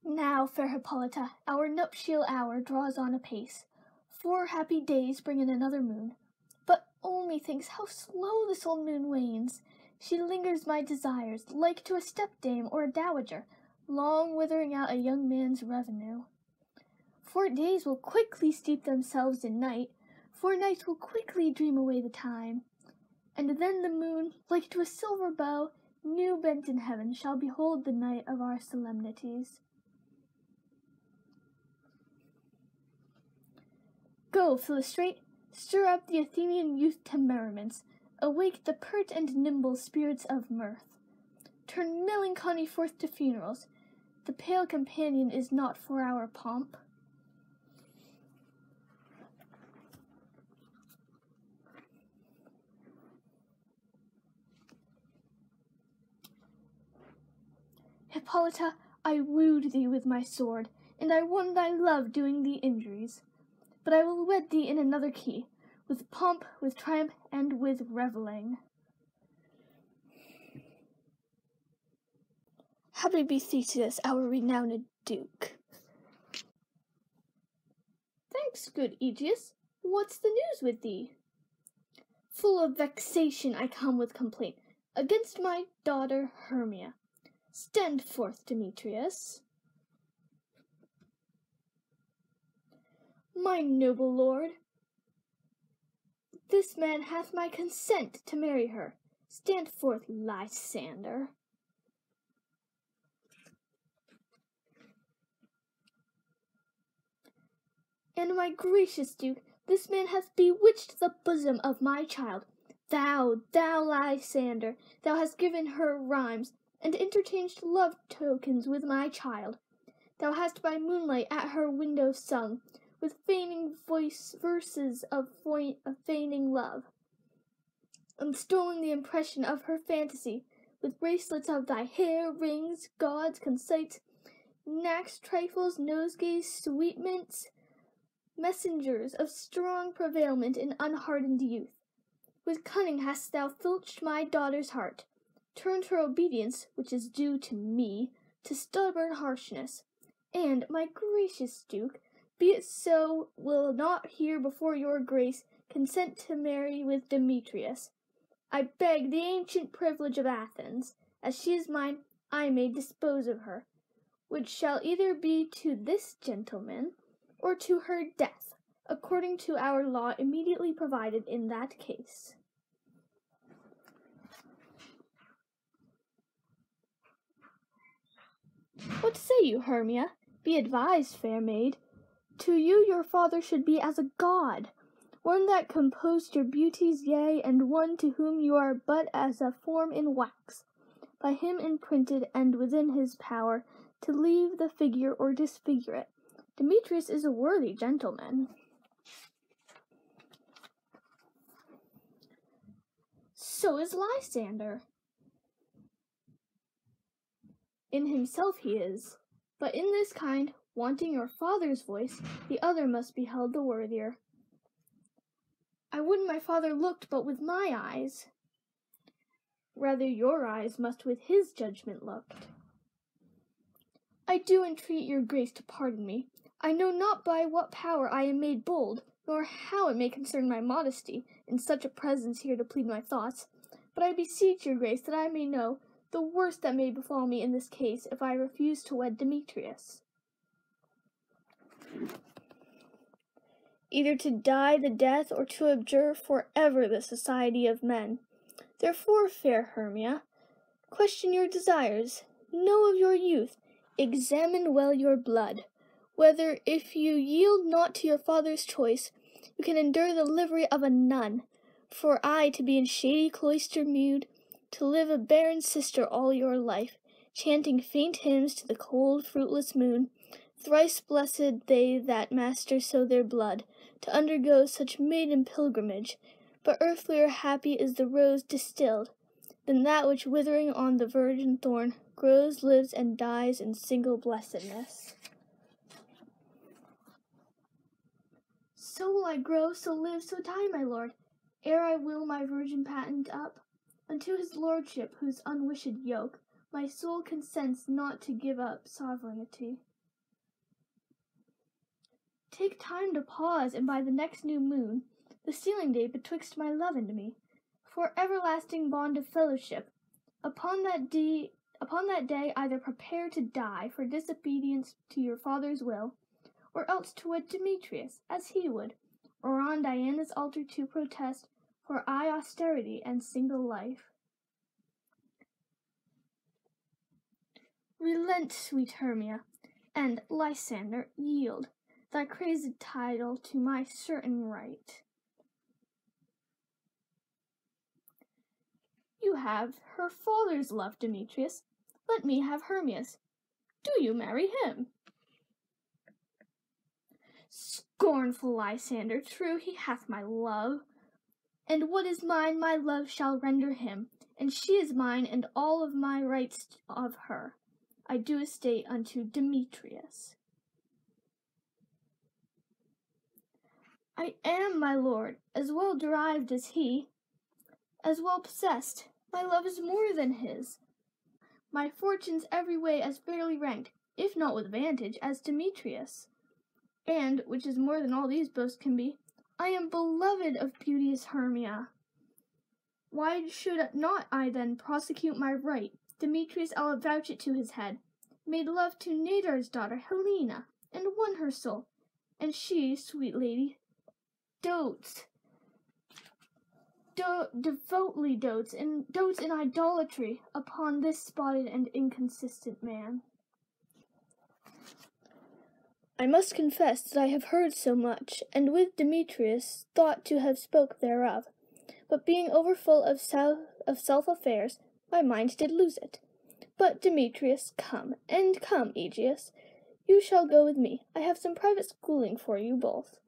Now, fair Hippolyta, our nuptial hour draws on apace. 4 happy days bring in another moon. But oh, methinks how slow this old moon wanes! She lingers my desires, like to a stepdame or a dowager, long withering out a young man's revenue. 4 days will quickly steep themselves in night, 4 nights will quickly dream away the time. And then the moon, like to a silver bow, new bent in heaven, shall behold the night of our solemnities. Go, Philostrate, stir up the Athenian youth to merriments, awake the pert and nimble spirits of mirth. Turn melancholy forth to funerals, the pale companion is not for our pomp. Hippolyta, I wooed thee with my sword, and I won thy love doing thee injuries. But I will wed thee in another key, with pomp, with triumph, and with revelling. Happy be Theseus, our renowned Duke. Thanks, good Aegeus. What's the news with thee? Full of vexation I come with complaint against my daughter Hermia. Stand forth, Demetrius. My noble lord, this man hath my consent to marry her. Stand forth, Lysander. And my gracious Duke, this man hath bewitched the bosom of my child. Thou, Lysander, thou hast given her rhymes, and interchanged love tokens with my child. Thou hast by moonlight at her window sung, with feigning verses of feigning love, and stolen the impression of her fantasy, with bracelets of thy hair, rings, gauds, conceits, knacks, trifles, nosegays, sweetmeats, messengers of strong prevailment in unhardened youth. With cunning hast thou filched my daughter's heart, turned her obedience, which is due to me, to stubborn harshness. And, my gracious Duke, be it so, will not here before your grace consent to marry with Demetrius. I beg the ancient privilege of Athens, as she is mine, I may dispose of her, which shall either be to this gentleman, or to her death, according to our law immediately provided in that case. What say you, Hermia? Be advised, fair maid. To you your father should be as a god, one that composed your beauties, yea, and one to whom you are but as a form in wax, by him imprinted and within his power to leave the figure or disfigure it. Demetrius is a worthy gentleman. So is Lysander. In himself he is, but in this kind, wanting your father's voice, the other must be held the worthier. I would my father looked but with my eyes. Rather your eyes must with his judgment looked. I do entreat your grace to pardon me. I know not by what power I am made bold, nor how it may concern my modesty, in such a presence here to plead my thoughts. But I beseech your grace that I may know the worst that may befall me in this case if I refuse to wed Demetrius. Either to die the death or to abjure for ever the society of men. Therefore, fair Hermia, question your desires, know of your youth, examine well your blood, whether if you yield not to your father's choice, you can endure the livery of a nun, for I to be in shady cloister mewed, to live a barren sister all your life, chanting faint hymns to the cold, fruitless moon, thrice blessed they that master so their blood, to undergo such maiden pilgrimage, but earthlier happy is the rose distilled, than that which withering on the virgin thorn, grows, lives, and dies in single blessedness. So will I grow, so live, so die, my lord, ere I will my virgin patent up, unto his lordship, whose unwished yoke my soul consents not to give up sovereignty. Take time to pause, and by the next new moon, the sealing day betwixt my love and me, for everlasting bond of fellowship, upon that day either prepare to die for disobedience to your father's will, or else to wed Demetrius, as he would, or on Diana's altar to protest for austerity and single life. Relent, sweet Hermia, and, Lysander, yield thy crazed title to my certain right. You have her father's love, Demetrius. Let me have Hermia's. Do you marry him? Scornful Lysander, true, he hath my love. And what is mine, my love shall render him, and she is mine, and all of my rights of her I do estate unto Demetrius. I am, my lord, as well derived as he, as well possessed. My love is more than his. My fortunes every way as fairly ranked, if not with vantage, as Demetrius. And, which is more than all these boasts can be, I am beloved of beauteous Hermia. Why should not I then prosecute my right? Demetrius, I'll avouch it to his head, made love to Nadar's daughter Helena, and won her soul, and she, sweet lady, devoutly dotes in idolatry upon this spotted and inconsistent man. I must confess that I have heard so much, and with Demetrius thought to have spoke thereof, but being overfull of self-affairs, my mind did lose it. But Demetrius, come, Aegeus, you shall go with me. I have some private schooling for you both.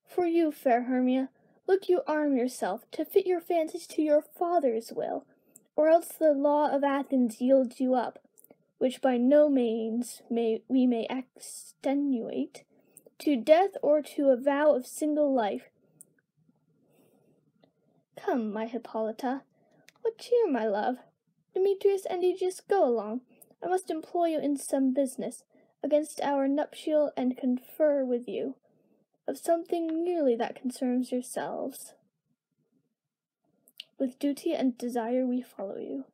For you, fair Hermia, look you arm yourself to fit your fancies to your father's will, or else the law of Athens yields you up, which by no means we may extenuate, to death or to a vow of single life. Come, my Hippolyta, what cheer, my love? Demetrius and Aegeus, go along. I must employ you in some business against our nuptial, and confer with you of something nearly that concerns yourselves. With duty and desire we follow you.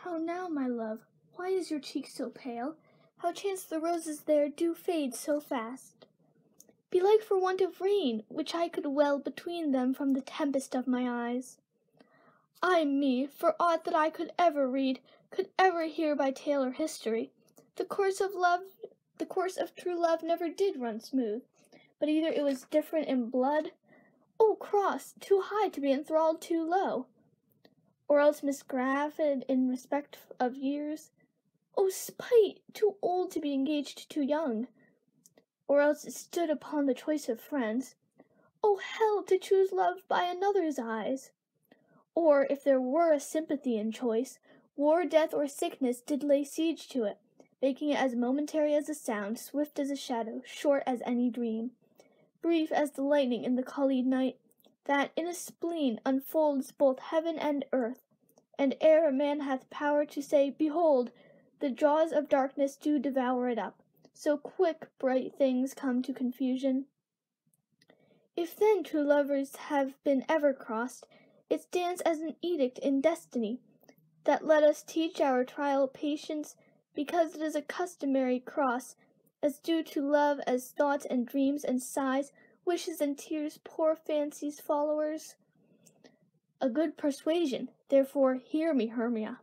How now, my love? Why is your cheek so pale? How chance the roses there do fade so fast? Belike for want of rain, which I could well between them from the tempest of my eyes. Ay me, for aught that I could ever read, could ever hear by tale or history, the course of true love never did run smooth, but either it was different in blood, oh cross, too high to be enthralled too low, or else misgrafted in respect of years, oh spite, too old to be engaged too young, or else it stood upon the choice of friends, oh hell, to choose love by another's eyes, or if there were a sympathy in choice, war, death, or sickness did lay siege to it, making it as momentary as a sound, swift as a shadow, short as any dream, brief as the lightning in the collied night, that in a spleen unfolds both heaven and earth, and ere a man hath power to say, behold, the jaws of darkness do devour it up, so quick bright things come to confusion. If then true lovers have been ever crossed, it stands as an edict in destiny, that let us teach our trial patience, because it is a customary cross, as due to love as thoughts and dreams and sighs, wishes and tears, poor fancy's followers. A good persuasion, therefore hear me, Hermia.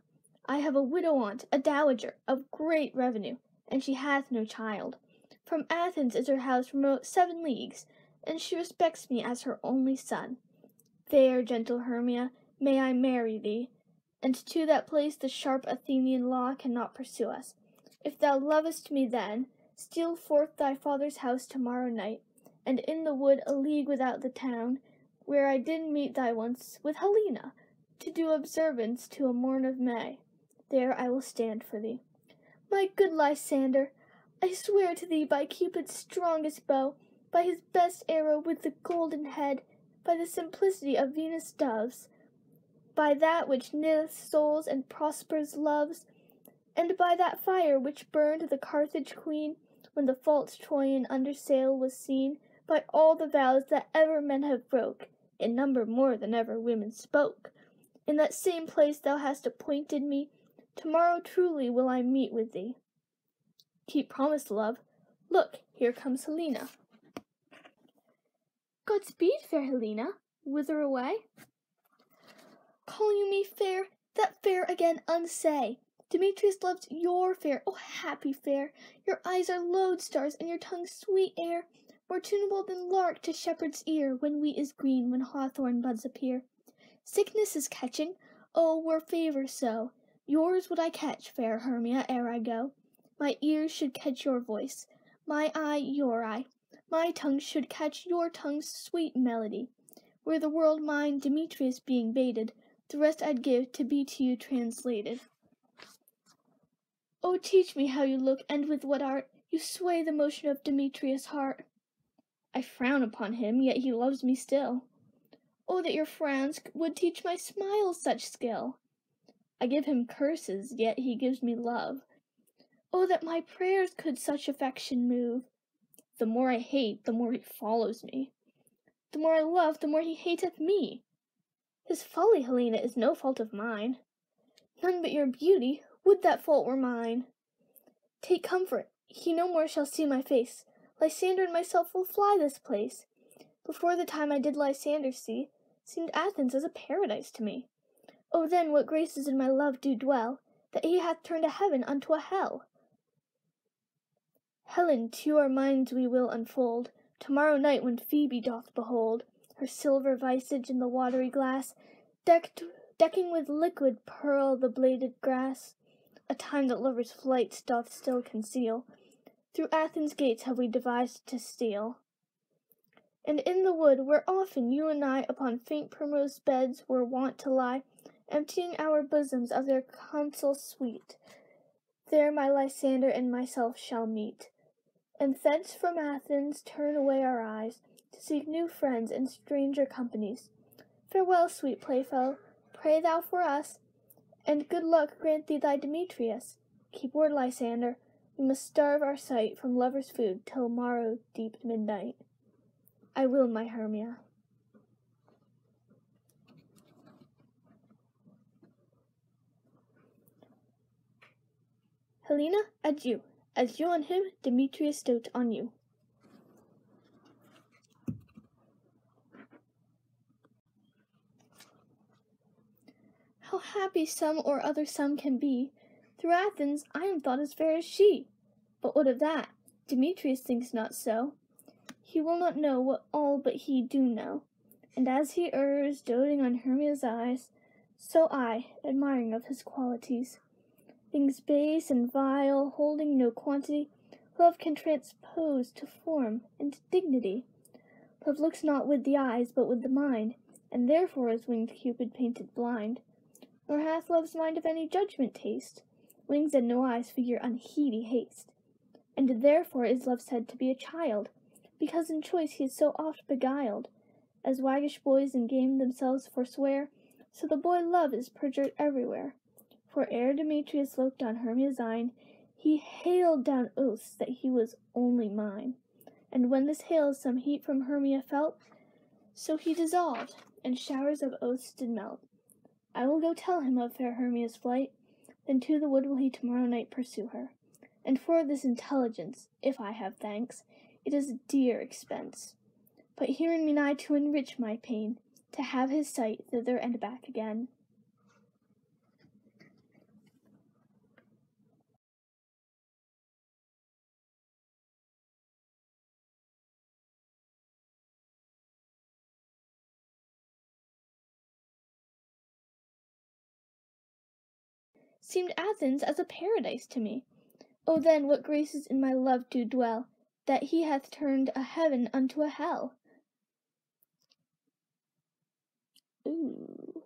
I have a widow aunt, a dowager, of great revenue, and she hath no child. From Athens is her house remote 7 leagues, and she respects me as her only son. There, gentle Hermia, may I marry thee, and to that place the sharp Athenian law cannot pursue us. If thou lovest me then, steal forth thy father's house tomorrow night, and in the wood a league without the town, where I did meet thy once with Helena, to do observance to a morn of May. There I will stand for thee. My good Lysander, I swear to thee by Cupid's strongest bow, by his best arrow with the golden head, by the simplicity of Venus' doves, by that which knitteth souls and prospers loves, And by that fire which burned the Carthage queen, when the false Troyan under sail was seen, by all the vows that ever men have broke, in number more than ever women spoke, in that same place thou hast appointed me, tomorrow truly will I meet with thee. Keep promise, love. Look, here comes Helena. Godspeed, fair Helena. Whither away? Call you me fair, that fair again unsay. Demetrius loves your fair, oh happy fair. Your eyes are lodestars, and your tongue sweet air, more tunable than lark to shepherd's ear, when wheat is green, when hawthorn buds appear. Sickness is catching, oh, were favour so, yours would I catch, fair Hermia, ere I go. My ears should catch your voice, my eye your eye, my tongue should catch your tongue's sweet melody. Were the world mine, Demetrius being baited, the rest I'd give to be to you translated. Oh, teach me how you look, and with what art you sway the motion of Demetrius' heart. I frown upon him, yet he loves me still. Oh, that your frowns would teach my smiles such skill. I give him curses, yet he gives me love. Oh, that my prayers could such affection move. The more I hate, the more he follows me. The more I love, the more he hateth me. His folly, Helena, is no fault of mine. None but your beauty, would that fault were mine. Take comfort, he no more shall see my face. Lysander and myself will fly this place. Before the time I did Lysander see, seemed Athens as a paradise to me. Oh, then what graces in my love do dwell, that he hath turned a heaven unto a hell. Helen, to our minds we will unfold, tomorrow night when Phoebe doth behold her silver visage in the watery glass, decking with liquid pearl the bladed grass, a time that lovers' flights doth still conceal. Through Athens' gates have we devised to steal. And in the wood, where often you and I upon faint primrose beds were wont to lie, emptying our bosoms of their counsel sweet, there my Lysander and myself shall meet, and thence from Athens turn away our eyes, to seek new friends and stranger companies. Farewell, sweet playfellow, pray thou for us, and good luck grant thee thy Demetrius. Keep word, Lysander, we must starve our sight from lovers' food till morrow deep midnight. I will, my Hermia. Helena, adieu. Adieu on him, Demetrius dote on you. How happy some or other some can be. Through Athens I am thought as fair as she. But what of that? Demetrius thinks not so. He will not know what all but he do know. And as he errs, doting on Hermia's eyes, so I, admiring of his qualities. Things base and vile, holding no quantity, love can transpose to form and dignity. Love looks not with the eyes, but with the mind, and therefore is winged Cupid painted blind. Nor hath love's mind of any judgment taste, wings and no eyes figure unheedy haste. And therefore is love said to be a child, because in choice he is so oft beguiled. As waggish boys in game themselves forswear, so the boy love is perjured everywhere. For ere Demetrius looked on Hermia's eyne, he hailed down oaths that he was only mine. And when this hail some heat from Hermia felt, so he dissolved, and showers of oaths did melt. I will go tell him of fair Hermia's flight, then to the wood will he tomorrow night pursue her. And for this intelligence, if I have thanks, it is a dear expense. But hear in me nigh to enrich my pain, to have his sight thither and back again. Seemed Athens as a paradise to me. Oh, then what graces in my love do dwell, that he hath turned a heaven unto a hell. Ooh.